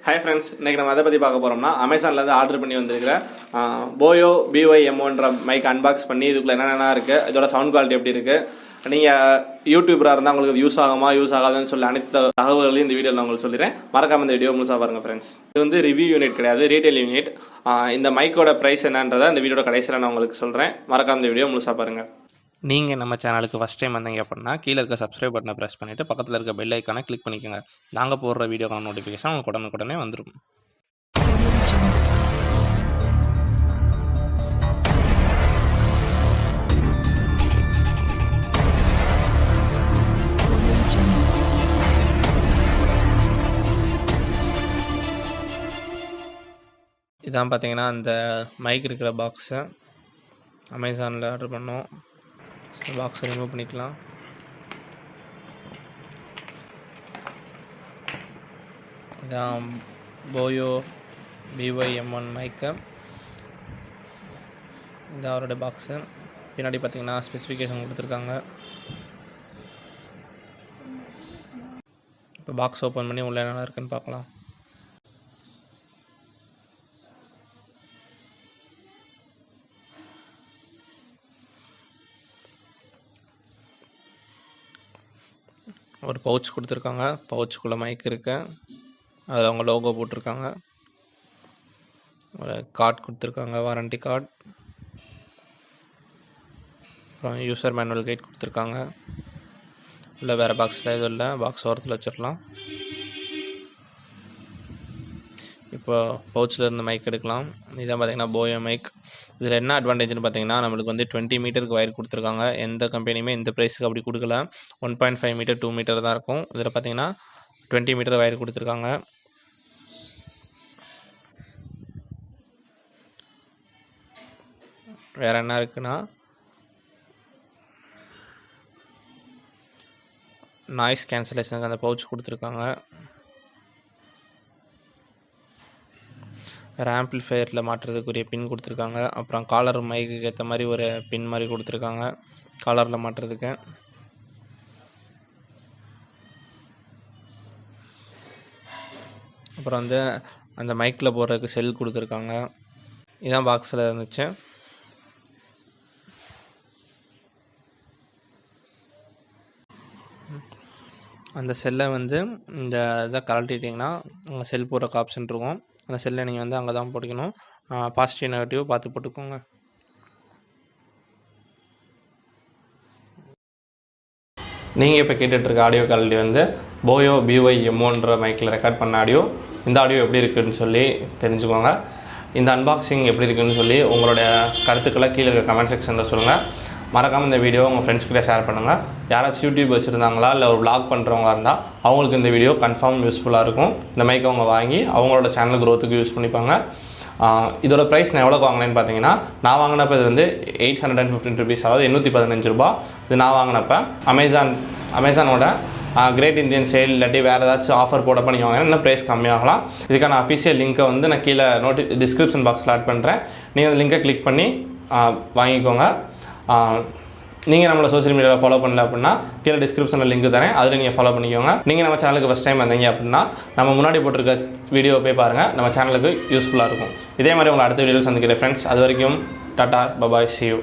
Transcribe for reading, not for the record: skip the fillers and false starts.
Hi friends, இன்னைக்கு நம்ம அதை பற்றி பார்க்க போகிறோம்னா அமேசான்லேருந்து ஆர்டர் பண்ணி வந்திருக்கிற BOYO BY-M1 மைக் அன்பாக்ஸ் பண்ணி இதுக்குள்ள என்னென்ன இருக்குது, இதோட சவுண்ட் குவாலிட்டி எப்படி இருக்குது, நீங்கள் யூடியூபராக இருந்தால் உங்களுக்கு அது யூஸ் ஆகுமா யூஸ் ஆகாதுன்னு சொல்லி அனைத்து தகவல்களையும் இந்த வீடியோவில் நான் உங்களுக்கு சொல்லிடுறேன். மறக்காம இந்த வீடியோ முழுசாக பாருங்கள் ஃப்ரெண்ட்ஸ். இது வந்து ரிவ்யூ யூனிட் கிடையாது, ரீட்டைல் யூனிட். இந்த மைக்கோட ப்ரைஸ் என்னன்றதை இந்த வீடியோட கடைசியில் நான் உங்களுக்கு சொல்கிறேன். மறக்காம இந்த வீடியோ முழுசாக பாருங்கள். நீங்கள் நம்ம சேனலுக்கு ஃபஸ்ட் டைம் வந்தீங்க அப்படின்னா கீழே இருக்க சப்ஸ்கிரைப் பட்டனை ப்ரெஸ் பண்ணிவிட்டு பக்கத்தில் இருக்க பெல் ஐக்கானை கிளிக் பண்ணிக்கோங்க. நாங்கள் போடுற வீடியோக்கான நோட்டிஃபிகேஷன் உங்களுக்கு உடனே வந்துடும். இதான் பார்த்தீங்கன்னா அந்த மைக் இருக்கிற பாக்ஸு அமேசானில் ஆர்டர் பண்ணோம். பாக்ஸை ரிமூவ் பண்ணிக்கலாம். இதான் BOYO BY-M1 மைக்கு. இந்த அவரோட பாக்ஸு பின்னாடி பார்த்தீங்கன்னா ஸ்பெசிஃபிகேஷன் கொடுத்துருக்காங்க. இப்போ பாக்ஸ் ஓப்பன் பண்ணி உள்ள என்ன இருக்குன்னு பார்க்கலாம். ஒரு பவுச் கொடுத்துருக்காங்க. பவுச்சுக்குள்ளே மைக் இருக்கு, அதில் அவங்க லோகோ போட்டிருக்காங்க. ஒரு கார்டு கொடுத்துருக்காங்க, வாரண்டி கார்டு. அப்புறம் யூசர் மேனுவல் கைட் கொடுத்துருக்காங்க. இல்லை வேறு பாக்ஸில் எதுவும் இல்லை, பாக்ஸ் ஓரத்தில் வச்சிடலாம். இப்போ பவுச்சில் இருந்து மைக் எடுக்கலாம். இதான் பார்த்தீங்கன்னா BOYO மைக். இதில் என்ன அட்வான்டேஜ்னு பார்த்தீங்கன்னா நம்மளுக்கு வந்து 20 மீட்டருக்கு வயர் கொடுத்துருக்காங்க. எந்த கம்பெனியுமே இந்த ப்ரைஸுக்கு அப்படி கொடுக்கல. 1.5 மீட்டர் 2 மீட்டர் தான் இருக்கும். இதில் பார்த்தீங்கன்னா 20 மீட்டர் வயர் கொடுத்துருக்காங்க. வேறு என்ன இருக்குன்னா நாய்ஸ் கேன்சலேஷனுக்கு அந்த பவுச் கொடுத்துருக்காங்க. வேறு ஆம்பிளிஃபையரில் மாட்டுறதுக்குரிய பின் கொடுத்துருக்காங்க. அப்புறம் காலர் மைக்கு ஏற்ற மாதிரி ஒரு பின் மாதிரி கொடுத்துருக்காங்க காலரில் மாட்டுறதுக்கு. அப்புறம் வந்து அந்த மைக்கில் போடுறதுக்கு செல் கொடுத்துருக்காங்க. இதான் பாக்ஸில் இருந்துச்சு. அந்த செல்லை வந்து இந்த இதை கழட்டிட்டிங்கன்னா அங்கே செல் போடுறக்கு ஆப்ஷன் இருக்கும். அந்த செல்லை நீங்கள் வந்து அங்கே தான் போட்டுக்கணும். பாசிட்டிவ் நெகட்டிவ் பார்த்து போட்டுக்கோங்க. நீங்கள் இப்போ கேட்டுட்ருக்க ஆடியோ குவாலிட்டி வந்து BOYO BY-M1 மைக்கில் ரெக்கார்ட் பண்ண ஆடியோ. இந்த ஆடியோ எப்படி இருக்குதுன்னு சொல்லி தெரிஞ்சுக்கோங்க. இந்த அன்பாக்சிங் எப்படி இருக்குதுன்னு சொல்லி உங்களுடைய கருத்துக்களை கீழே இருக்க கமெண்ட் செக்ஷனில் சொல்லுங்கள். மறக்காமல் இந்த வீடியோ உங்கள் ஃப்ரெண்ட்ஸ்கிட்ட ஷேர் பண்ணுங்கள். யாராச்சும் யூடியூப் வச்சுருந்தாங்களா இல்லை ஒரு vlog பண்ணுறவங்களா இருந்தால் அவங்களுக்கு இந்த வீடியோ கன்ஃபார்ம் யூஸ்ஃபுல்லாக இருக்கும். இந்த மைக்கை அவங்க வாங்கி அவங்களோட சேனல் க்ரோத்துக்கு யூஸ் பண்ணிப்பாங்க. இதோட ப்ரைஸ் நான் எவ்வளோக்கு வாங்கினேன்னு பார்த்தீங்கன்னா, நான் வாங்கினப்போ இது வந்து 815 ருபீஸ், அதாவது 815 ரூபா. இது நான் வாங்கினப்போ அமேசானோட கிரேட் இந்தியன் சேல் இல்லாட்டி வேறு ஏதாச்சும் ஆஃபர் போடப்போ நீங்கள் வாங்கினா இன்னும் ப்ரைஸ் கம்மியாகலாம். இதுக்கான அஃபிஷியல் லிங்க்கை வந்து நான் கீழே டிஸ்கிரிப்ஷன் பாக்ஸில் ஆட் பண்ணுறேன். நீங்கள் அந்த லிங்கை கிளிக் பண்ணி வாங்கிக்கோங்க. நீங்கள் நம்மளை சோஷியல் மீடியாவில் ஃபாலோ பண்ணல அப்படின்னா கீழே டிஸ்கிரிப்ஷனில் லிங்க் தரேன், அதில் நீங்கள் ஃபாலோ பண்ணிக்கோங்க. நீங்கள் நம்ம சேனலுக்கு ஃபஸ்ட் டைம் வந்தீங்க அப்படின்னா நம்ம முன்னாடி போட்டிருக்க வீடியோ போய் பாருங்கள், நம்ம சேனலுக்கு யூஸ்ஃபுல்லாக இருக்கும். இதே மாதிரி உங்களை அடுத்த வீடியோவில் சந்திக்கிறேன் ஃப்ரெண்ட்ஸ். அது வரைக்கும் டாட்டா பபாய், see you.